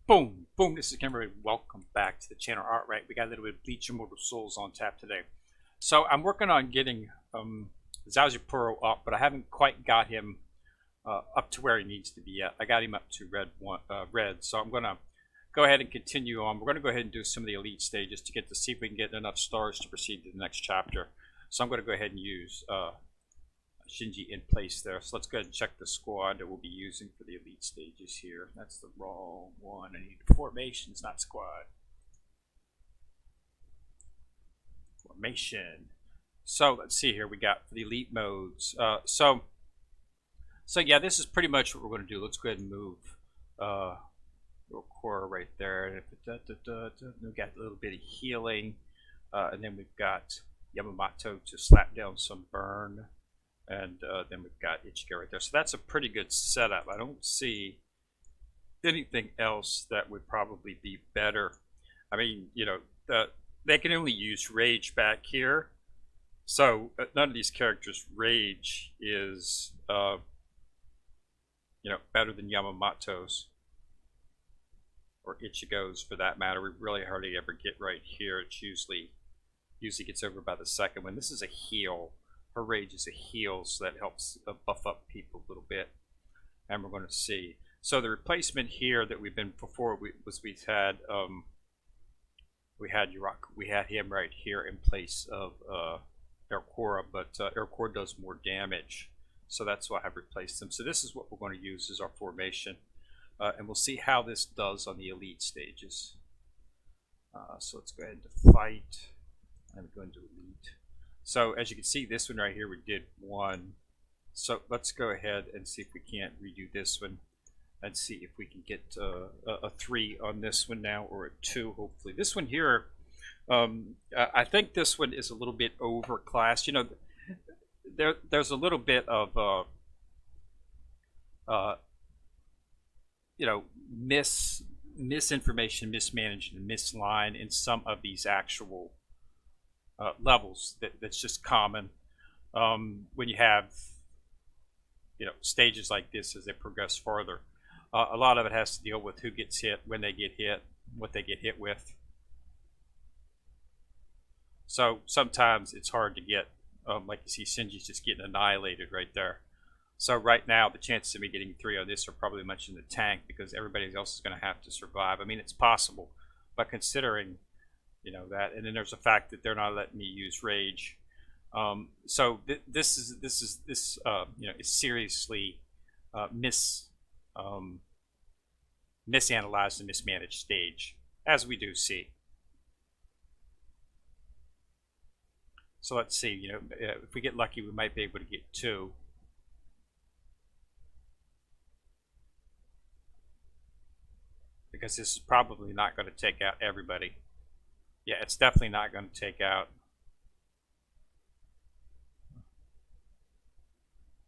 Boom, boom. This is Kimberly. Welcome back to the channel. All right, we got a little bit of Bleach Immortal Souls on tap today. So I'm working on getting Zazupuro up, but I haven't quite got him up to where he needs to be yet. I got him up to red. So I'm gonna go ahead and continue on. We're gonna go ahead and do some of the elite stages to see if we can get enough stars to proceed to the next chapter. So I'm gonna go ahead and use Shinji in place there. So let's go ahead and check the squad that we'll be using for the elite stages here. That's the wrong one. I need formations, not squad. Formation. So let's see here. We got for the elite modes. So yeah, this is pretty much what we're going to do. Let's go ahead and move Core right there. We got a little bit of healing, and then we've got Yamamoto to slap down some burn. And then we've got Ichigo right there. So that's a pretty good setup. I don't see anything else that would probably be better. I mean, you know, they can only use Rage back here. So none of these characters' Rage is, you know, better than Yamamoto's. Or Ichigo's for that matter. We really hardly ever get right here. It's usually gets over by the second one. This is a heal. Her Rage is a heal, so that helps buff up people a little bit. And we're going to see. So the replacement here that we've been before we had him right here in place of Ercora, but Ercora does more damage, so that's why I've replaced him. So this is what we're going to use as our formation, and we'll see how this does on the elite stages. So let's go ahead and fight. I'm going to elite. So as you can see, this one right here, we did 1. So let's go ahead and see if we can't redo this one and see if we can get a 3 on this one now, or a 2, hopefully. This one here, I think this one is a little bit overclassed. You know, there's a little bit of, you know, misinformation, mismanagement, misline in some of these actual levels that's just common when you have, you know, stages like this as they progress farther. A lot of it has to deal with who gets hit, when they get hit, what they get hit with. So sometimes it's hard to get, like you see Shinji's just getting annihilated right there. So right now the chances of me getting 3 on this are probably much in the tank because everybody else is going to have to survive. I mean, it's possible, but considering, you know, that, and then there's the fact that they're not letting me use Rage. So this you know, is seriously misanalyzed and mismanaged stage, as we do see. So let's see, you know, if we get lucky, we might be able to get 2. Because this is probably not going to take out everybody. Yeah, it's definitely not going to take out.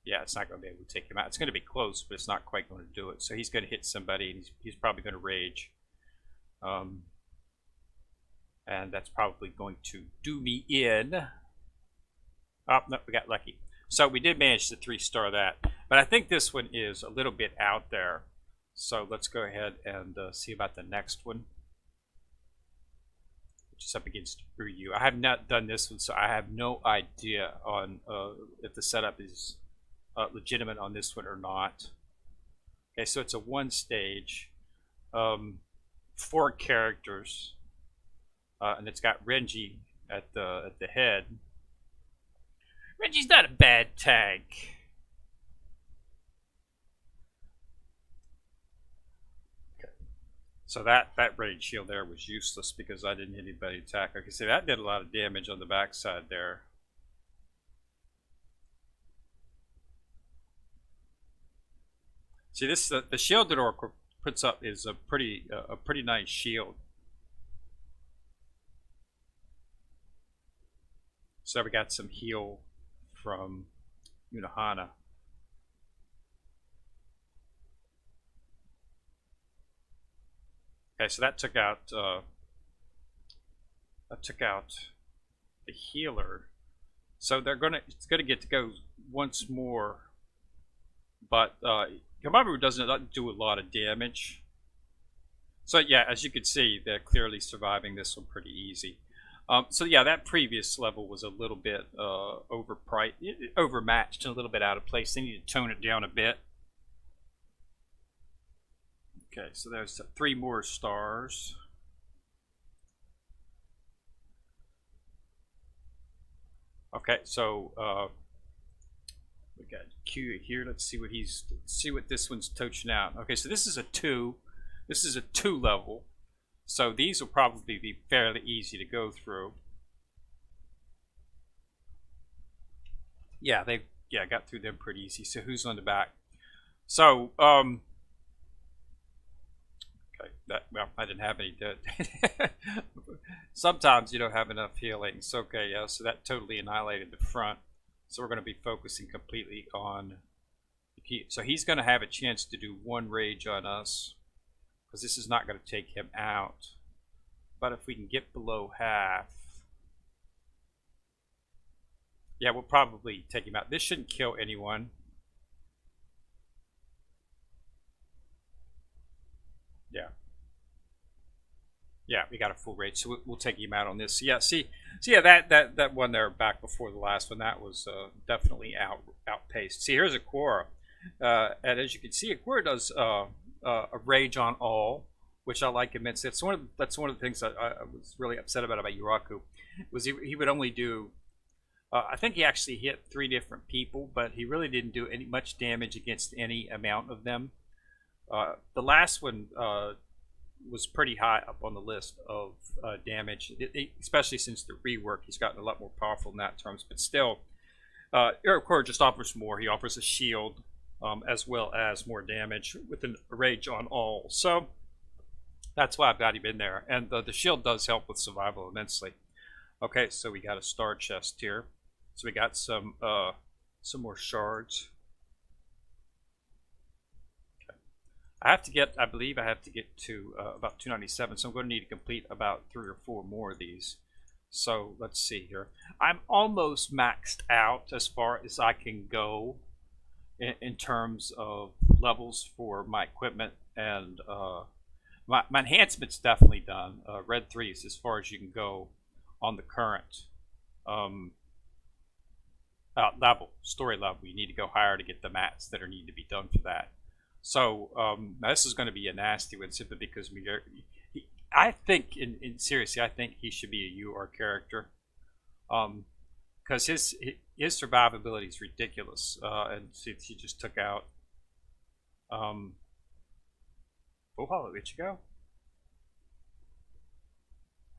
Yeah, it's not going to be able to take him out. It's going to be close, but it's not quite going to do it. So he's going to hit somebody, and he's probably going to Rage. And that's probably going to do me in. Oh, no, we got lucky. So we did manage to 3-star that. But I think this one is a little bit out there. So let's go ahead and see about the next one, which is up against Ryu. I have not done this one, so I have no idea on if the setup is legitimate on this one or not. Okay, so it's a 1 stage, 4 characters, and it's got Renji at the head. Renji's not a bad tank. So that Rage shield there was useless because I didn't hit anybody attack. Like I say, that did a lot of damage on the backside there. See, this the shield that Oracle puts up is a pretty nice shield. So we got some heal from Unohana. Okay, so that took out the healer. So it's gonna get to go once more, but Kamaru doesn't do a lot of damage. So yeah, as you can see, they're clearly surviving this one pretty easy. So yeah, that previous level was a little bit overpriced, overmatched, and a little bit out of place. They need to tone it down a bit. Okay, so there's 3 more stars. Okay, so we got Q here. Let's see what this one's touching out. Okay, so this is a 2. This is a 2 level. So these will probably be fairly easy to go through. Yeah, they got through them pretty easy. So who's on the back? So okay, well, I didn't have any. Sometimes you don't have enough healings. Okay, yeah, so that totally annihilated the front. So we're going to be focusing completely on the key. So he's going to have a chance to do 1 rage on us, because this is not going to take him out. But if we can get below half, yeah, we'll probably take him out. This shouldn't kill anyone. Yeah, we got a full rage, so we'll take him out on this. Yeah, yeah, that one there back before the last one, that was definitely outpaced. See, here's Aquara, and as you can see, Aquara does a rage on all, which I like immensely. That's one of the things that I was really upset about Yuraku, was he would only do. I think he actually hit 3 different people, but he really didn't do much damage against any amount of them. The last one was pretty high up on the list of damage, especially since the rework. He's gotten a lot more powerful in that terms, but still, Iroquois just offers more. He offers a shield as well as more damage with a rage on all. So that's why I've got him in there, and the shield does help with survival immensely. Okay, so we got a star chest here. So we got some more shards. I believe I have to get to about 297, so I'm going to need to complete about 3 or 4 more of these. So let's see here. I'm almost maxed out as far as I can go in terms of levels for my equipment, and my enhancement's definitely done. Red 3 is as far as you can go on the current story level. You need to go higher to get the mats that need to be done for that. So this is going to be a nasty one, simply because I think, seriously, I think he should be a UR character, because his survivability is ridiculous, and he just took out. Oh, where'd you go?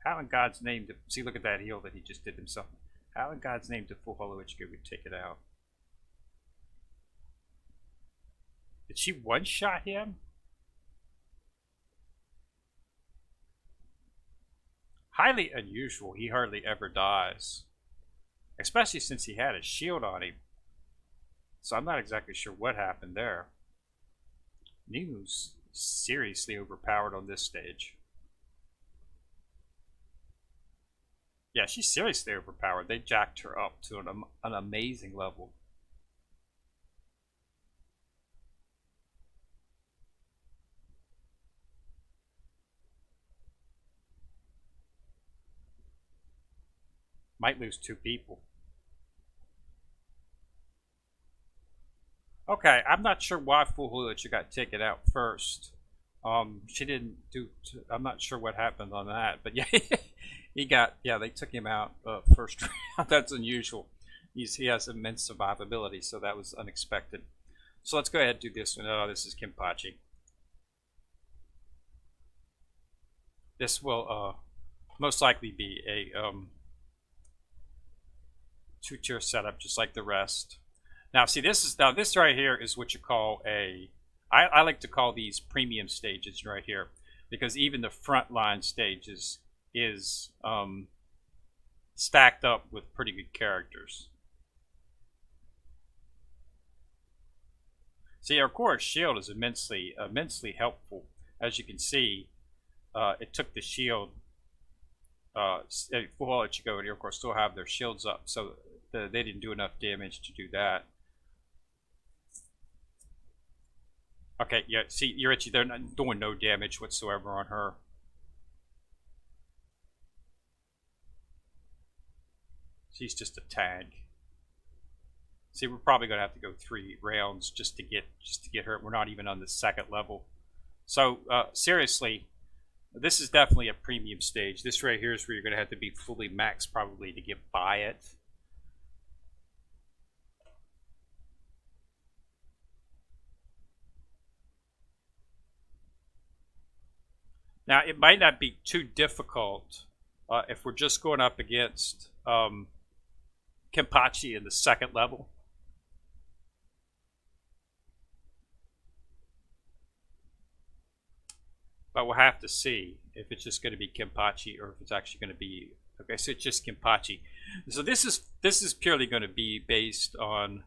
How in God's name to see? Look at that heal that he just did himself. How in God's name did Full Hollow Ichigo would take it out? Did she one-shot him? Highly unusual. He hardly ever dies. Especially since he had a shield on him. So I'm not exactly sure what happened there. Nemu's seriously overpowered on this stage. Yeah, she's seriously overpowered. They jacked her up to an amazing level. Might lose 2 people. Okay, I'm not sure why Full Hulicha got taken out first. She didn't do. I'm not sure what happened on that, but yeah, they took him out first round. That's unusual. He has immense survivability, so that was unexpected. So let's go ahead and do this one. Oh, this is Kenpachi. This will most likely be a 2-tier setup, just like the rest. Now, see, this right here is what you call I like to call these premium stages right here, because even the frontline stages is stacked up with pretty good characters. See, our core shield is immensely helpful. As you can see, it took the shield. Full Ichigo and Iroquois still have their shields up, so they didn't do enough damage to do that. Okay, yeah, see, Yurichi, they're not doing no damage whatsoever on her. She's just a tag. See, we're probably gonna have to go 3 rounds just to get her. We're not even on the second level. So seriously, this is definitely a premium stage. This right here is where you're gonna have to be fully maxed probably to get by it. Now, it might not be too difficult if we're just going up against Kenpachi in the second level. But we'll have to see if it's just going to be Kenpachi or if it's actually going to be... Okay, so it's just Kenpachi. So this is purely going to be based on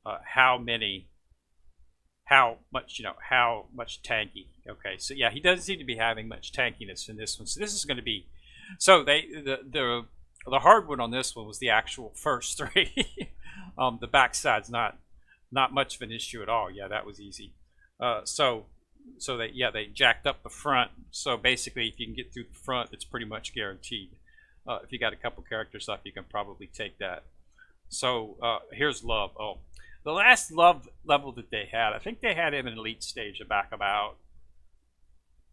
how much tanky. Okay, so yeah, he doesn't seem to be having much tankiness in this one. So this is going to be... So the hard one on this one was the actual first 3. The backside's not much of an issue at all. Yeah, that was easy. So they jacked up the front. So basically, if you can get through the front, it's pretty much guaranteed. If you got a couple characters up, you can probably take that. So here's Love. Oh, the last Love level that they had, I think they had him in Elite stage back about.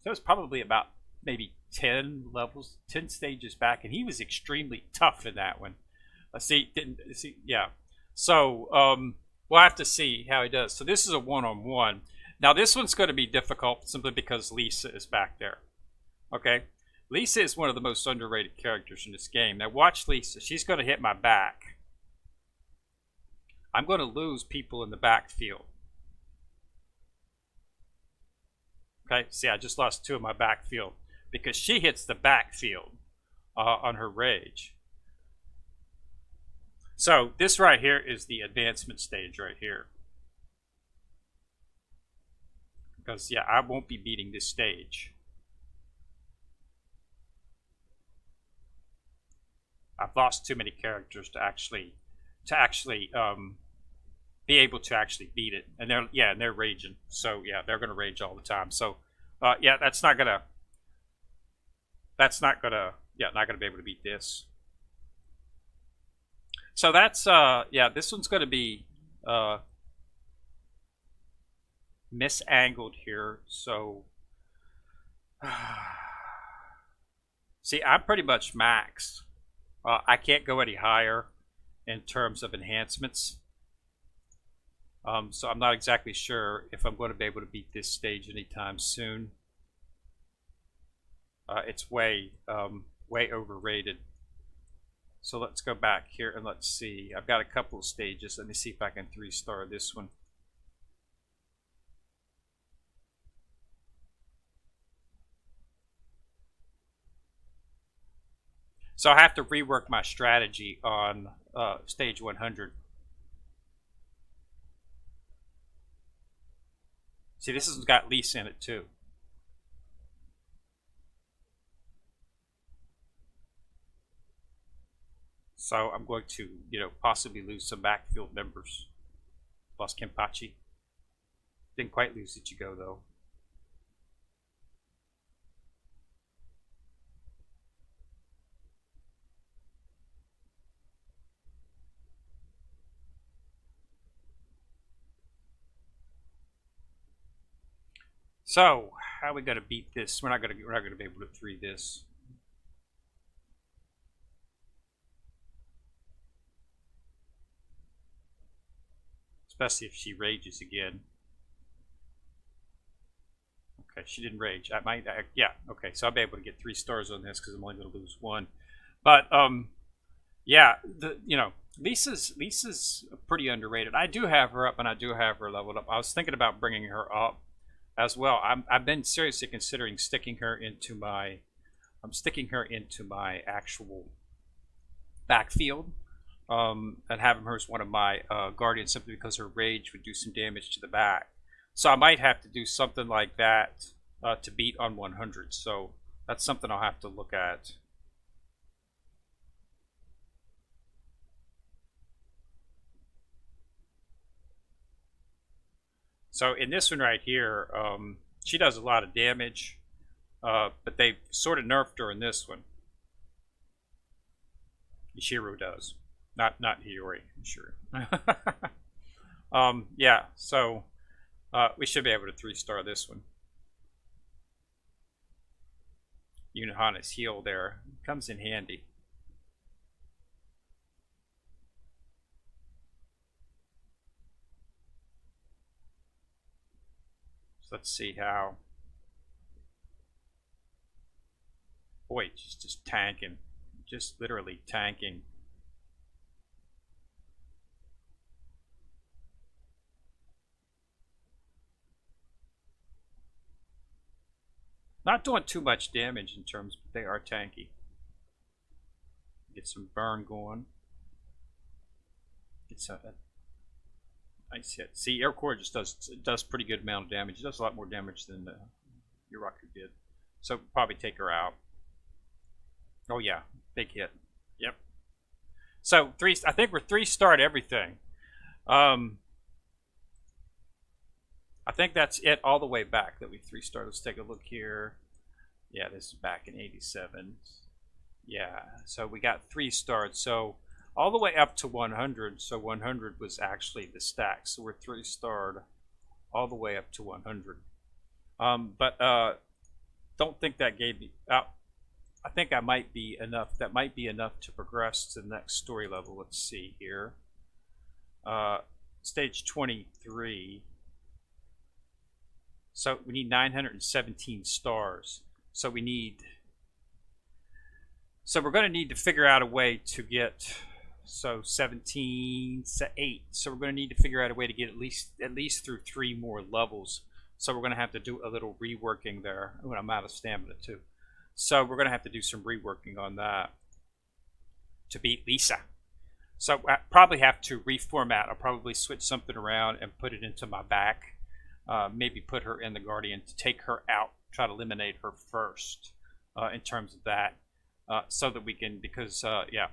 So it was probably about maybe 10 levels, 10 stages back, and he was extremely tough in that one. Yeah. So we'll have to see how he does. So this is a one-on-one. Now this one's going to be difficult simply because Lisa is back there. Okay, Lisa is one of the most underrated characters in this game. Now watch Lisa. She's going to hit my back. I'm going to lose people in the backfield. Okay, see, I just lost 2 in my backfield because she hits the backfield on her rage. So this right here is the advancement stage right here. Because yeah, I won't be beating this stage. I've lost too many characters to actually be able to actually beat it, and they're raging. So yeah, they're gonna rage all the time. So yeah, not gonna be able to beat this. So that's yeah, this one's gonna be misangled here. So see, I'm pretty much max. I can't go any higher in terms of enhancements. So I'm not exactly sure if I'm going to be able to beat this stage anytime soon. It's way overrated. So let's go back here and let's see. I've got a couple of stages. Let me see if I can 3-star this one. So I have to rework my strategy on stage 100. See, this has got Lisa in it too. So I'm going to, possibly lose some backfield members. Lost Kenpachi. Didn't quite lose Ichigo though. So, how are we going to beat this? We're not going to be able to 3 this. Especially if she rages again. Okay, she didn't rage. Yeah. Okay, so I'll be able to get 3 stars on this because I'm only going to lose 1. But yeah, Lisa's pretty underrated. I do have her up and I do have her leveled up. I was thinking about bringing her up as well. I've been seriously considering sticking her into my actual backfield, and having her as one of my guardians simply because her rage would do some damage to the back. So I might have to do something like that to beat on 100. So that's something I'll have to look at. So in this one right here, she does a lot of damage, but they sort of nerfed her in this one. Ishiru does, not Hiyori. Sure. Yeah. So we should be able to 3-star this one. Unohana's heal there comes in handy. So let's see how. Boy, just tanking, just literally tanking. Not doing too much damage in terms, but they are tanky. Get some burn going. It's a nice hit. See, Air Core just does pretty good amount of damage. It does a lot more damage than Yuraku did. So probably take her out. Oh yeah, big hit. Yep. So I think we're 3-starred everything. I think that's it all the way back that we 3-starred. Let's take a look here. Yeah, this is back in 87. Yeah, so we got 3-starred. So all the way up to 100. So 100 was actually the stack. So we're 3-starred all the way up to 100. But don't think that gave me. I think I might be enough. That might be enough to progress to the next story level. Let's see here. Stage 23. So we need 917 stars. So we're going to need to figure out a way to get 17 to 8. So we're going to need to figure out a way to get at least through 3 more levels. So we're going to have to do a little reworking there. Oh, I'm out of stamina too. So we're going to have to do some reworking on that to beat Lisa. So I probably have to reformat. I'll probably switch something around and put it into my back. Maybe put her in the Guardian to take her out, try to eliminate her first in terms of that, so that we can, because yeah,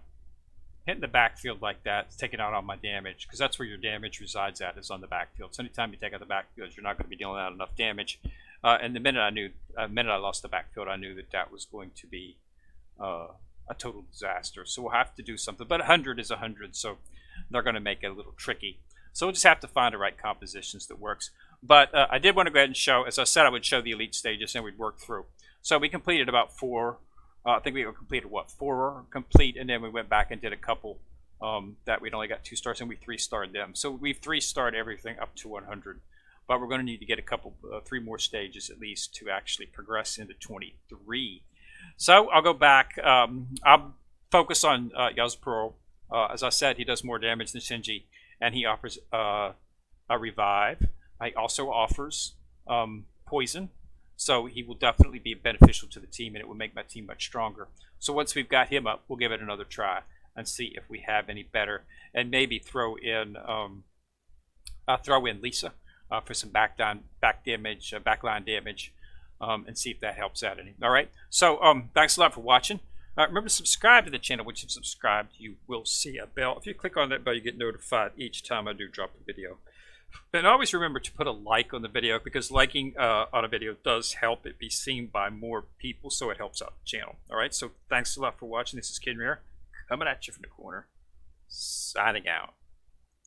hitting the backfield like that, it's taking out all my damage, because that's where your damage resides at, is on the backfield. So anytime you take out the backfield, you're not going to be dealing out enough damage. And the minute I lost the backfield, I knew that was going to be a total disaster. So we'll have to do something. But 100 is 100, so they're going to make it a little tricky. So we'll just have to find the right compositions that works. But I did want to go ahead and show, as I said, I would show the elite stages and we'd work through. So we completed about 4. I think we completed, 4 complete, and then we went back and did a couple that we'd only got 2 stars, and we 3-starred them. So we've 3-starred everything up to 100. But we're going to need to get a couple, 3 more stages at least to actually progress into 23. So I'll go back. I'll focus on Yasuo. As I said, he does more damage than Shinji, and he offers a revive. He also offers poison, so he will definitely be beneficial to the team, and it will make my team much stronger. So once we've got him up, we'll give it another try and see if we have any better, and maybe throw in Lisa for some backline damage, and see if that helps out any. All right. So thanks a lot for watching. Remember to subscribe to the channel. Once you've subscribed, you will see a bell. If you click on that bell, you get notified each time I do drop a video. And always remember to put a like on the video, because liking on a video does help it be seen by more people, so it helps out the channel. All right, so thanks a lot for watching. This is Kid Mirror, coming at you from the corner, signing out.